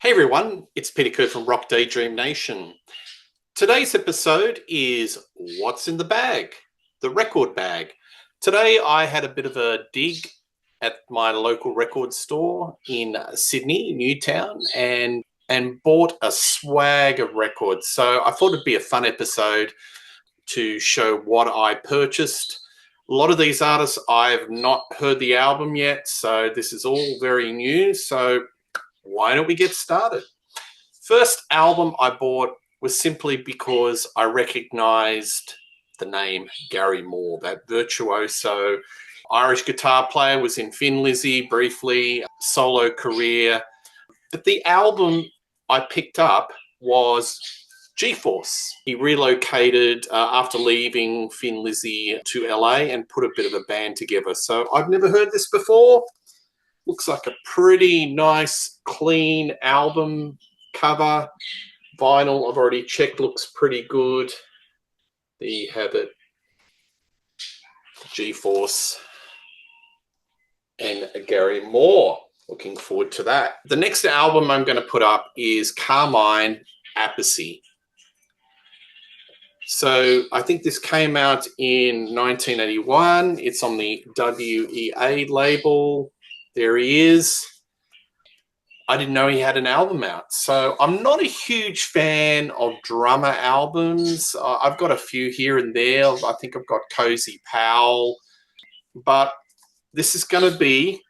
Hey everyone, it's Peter Kerr from Rock Daydream Nation. Today's episode is What's in the Bag? The record bag. Today I had a bit of a dig at my local record store in Sydney, Newtown, and bought a swag of records. So I thought it'd be a fun episode to show what I purchased. A lot of these artists I've not heard the album yet, so this is all very new. So why don't we get started? First album I bought was simply because I recognized the name Gary Moore, that virtuoso Irish guitar player, was in Thin Lizzy briefly, solo career. But the album I picked up was G-Force. He relocated after leaving Thin Lizzy to LA and put a bit of a band together. So I've never heard this before. Looks like a pretty nice, clean album cover. Vinyl, I've already checked, looks pretty good. There you have it. G-Force and Gary Moore. Looking forward to that. The next album I'm going to put up is Carmine Appice. So I think this came out in 1981. It's on the WEA label. There he is. I didn't know he had an album out. So I'm not a huge fan of drummer albums. I've got a few here and there. I think I've got Cozy Powell. But this is going to be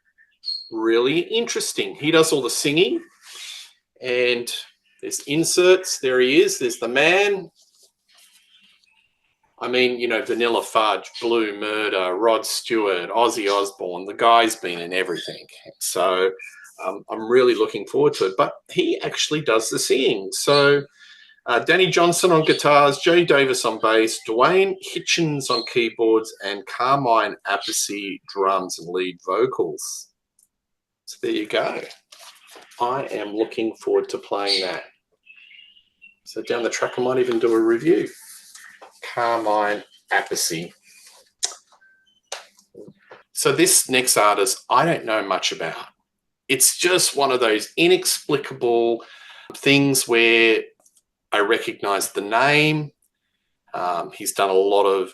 really interesting. He does all the singing. And there's inserts. There he is. There's the man. I mean, you know, Vanilla Fudge, Blue Murder, Rod Stewart, Ozzy Osbourne. The guy's been in everything. So I'm really looking forward to it. But he actually does the singing. So Danny Johnson on guitars, Jay Davis on bass, Dwayne Hitchens on keyboards, and Carmine Appice drums and lead vocals. So there you go. I am looking forward to playing that. So down the track, I might even do a review. Carmine Appice. So this next artist, I don't know much about. It's just one of those inexplicable things where I recognize the name. He's done a lot of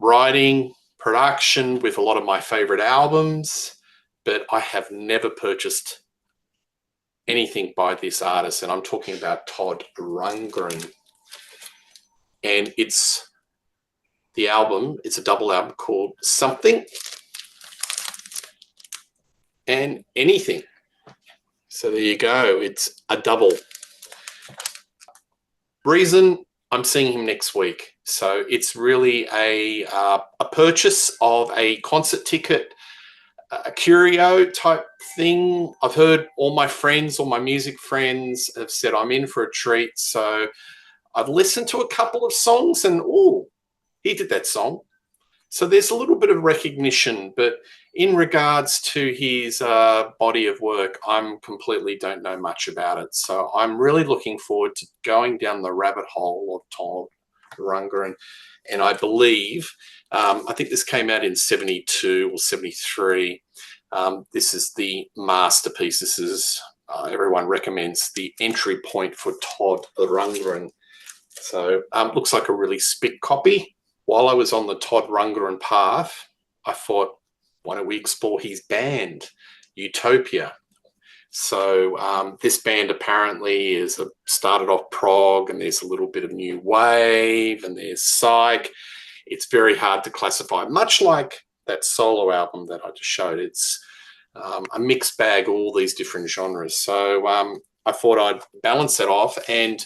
writing, production with a lot of my favorite albums, but I have never purchased anything by this artist, and I'm talking about Todd Rundgren. And it's the album, it's a double album called Something and Anything. So there you go, it's a double. Reason, I'm seeing him next week. So it's really a purchase of a concert ticket, a curio type thing. I've heard all my friends, all my music friends have said I'm in for a treat. So I've listened to a couple of songs and, oh, he did that song. So there's a little bit of recognition, but in regards to his body of work, I'm completely don't know much about it. So I'm really looking forward to going down the rabbit hole of Todd Rundgren. And I believe, I think this came out in 72 or 73. This is the masterpiece. This is, everyone recommends the entry point for Todd Rundgren. So looks like a really spick copy. While I was on the Todd Rundgren path, I thought, why don't we explore his band, Utopia? So this band apparently is started off prog, and there's a little bit of new wave, and there's psych. It's very hard to classify, much like that solo album that I just showed. It's a mixed bag, all these different genres. So I thought I'd balance it off and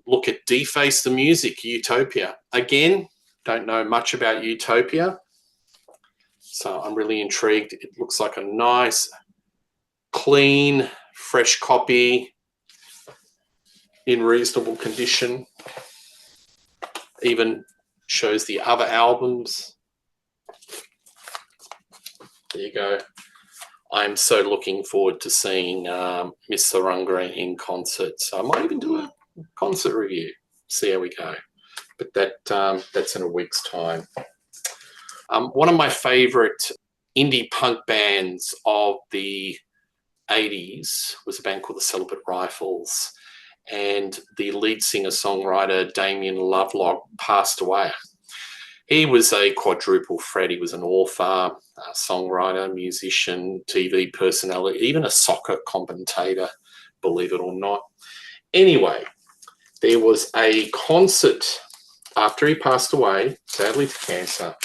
look at Deface the Music, Utopia. Again, don't know much about Utopia, so I'm really intrigued. It looks like a nice, clean, fresh copy in reasonable condition. Even shows the other albums. There you go. I'm so looking forward to seeing Mr. Rundgren in concert. So I might even do a concert review, see how we go. But that's in a week's time. One of my favorite indie punk bands of the 80s was a band called the Celibate Rifles, and the lead singer-songwriter Damien Lovelock passed away. He was a quadruple threat. He was an author, a songwriter, musician, TV personality, even a soccer commentator, believe it or not. Anyway, there was a concert after he passed away, sadly to cancer.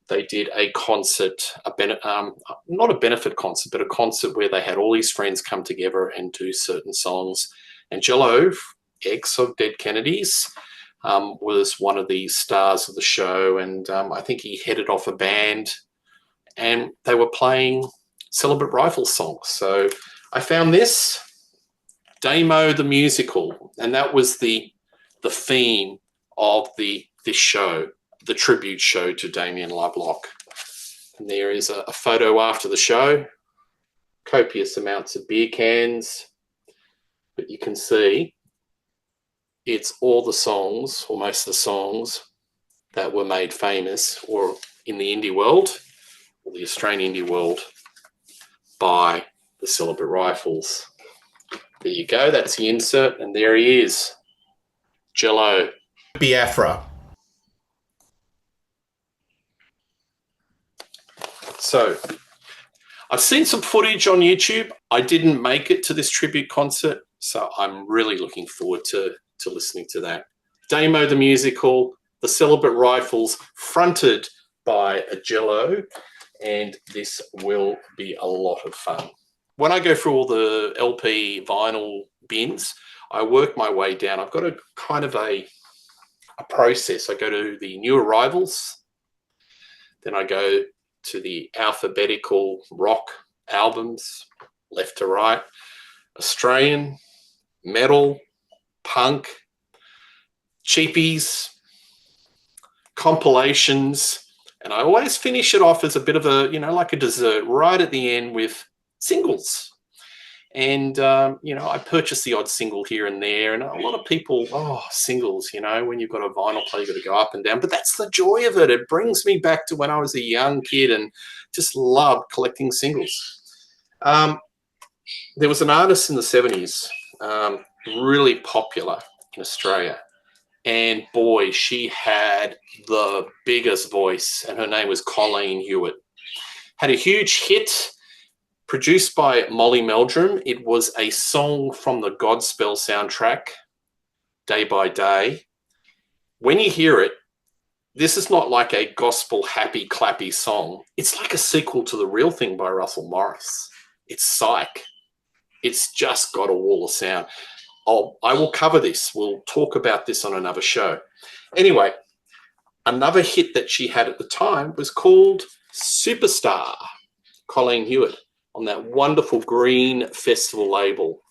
They did a concert, not a benefit concert, but a concert where they had all his friends come together and do certain songs. And Jello, ex of Dead Kennedys, was one of the stars of the show, and I think he headed off a band, and they were playing Celibate Rifles songs. So I found this, Damo the Musical, and that was the theme of this show, the tribute show to Damien Lovelock. And there is a photo after the show, copious amounts of beer cans, but you can see it's all the songs, or most of the songs, that were made famous or in the indie world, or the Australian indie world, by the Celibate Rifles. There you go, that's the insert, and there he is, Jello. Biafra. So, I've seen some footage on YouTube. I didn't make it to this tribute concert, so I'm really looking forward to listening to that. Damo the Musical, the Celibate Rifles, fronted by a Jello, and this will be a lot of fun. When I go through all the LP vinyl bins, I work my way down. I've got a kind of a process. I go to the new arrivals, then I go to the alphabetical rock albums, left to right, Australian, metal, punk, cheapies, compilations, and I always finish it off as a bit of a, like a dessert right at the end with singles. And, I purchase the odd single here and there, and a lot of people, singles, when you've got a vinyl player, you've got to go up and down, but that's the joy of it. It brings me back to when I was a young kid and just loved collecting singles. There was an artist in the 70s, really popular in Australia, and boy, she had the biggest voice, and her name was Colleen Hewett. Had a huge hit, produced by Molly Meldrum. It was a song from the Godspell soundtrack, Day by Day. When you hear it, this is not like a gospel happy clappy song. It's like a sequel to The Real Thing by Russell Morris. It's psych. It's just got a wall of sound. I will cover this. We'll talk about this on another show. Anyway, another hit that she had at the time was called Superstar, Colleen Hewett, on that wonderful Green Festival label.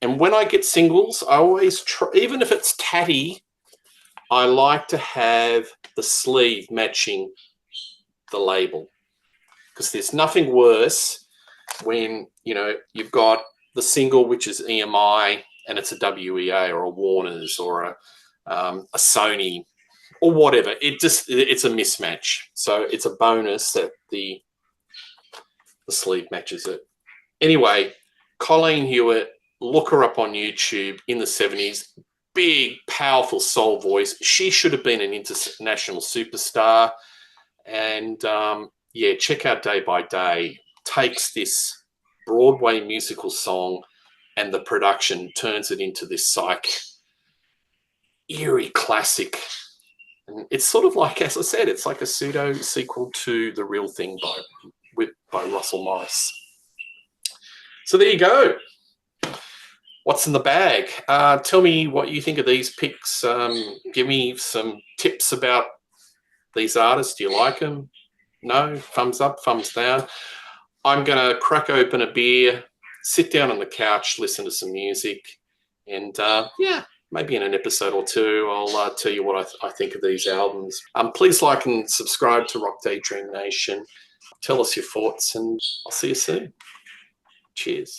And when I get singles, I always try, even if it's tatty, I like to have the sleeve matching the label, because there's nothing worse when, you've got the single, which is EMI, and it's a WEA or a Warner's or a Sony or whatever. It's a mismatch. So it's a bonus that the sleeve matches it. Anyway, Colleen Hewett, look her up on YouTube in the 70s. Big, powerful soul voice. She should have been an international superstar. And check out Day by Day. Takes this Broadway musical song and the production turns it into this psych, eerie classic. And it's sort of like, as I said, it's like a pseudo sequel to The Real Thing by Russell Morris. So there you go. What's in the bag? Tell me what you think of these picks. Give me some tips about these artists. Do you like them? No? Thumbs up, thumbs down. I'm going to crack open a beer, sit down on the couch, listen to some music, and maybe in an episode or two, I'll tell you what I think of these albums. Please like and subscribe to Rock Daydream Nation. Tell us your thoughts, and I'll see you soon. Cheers.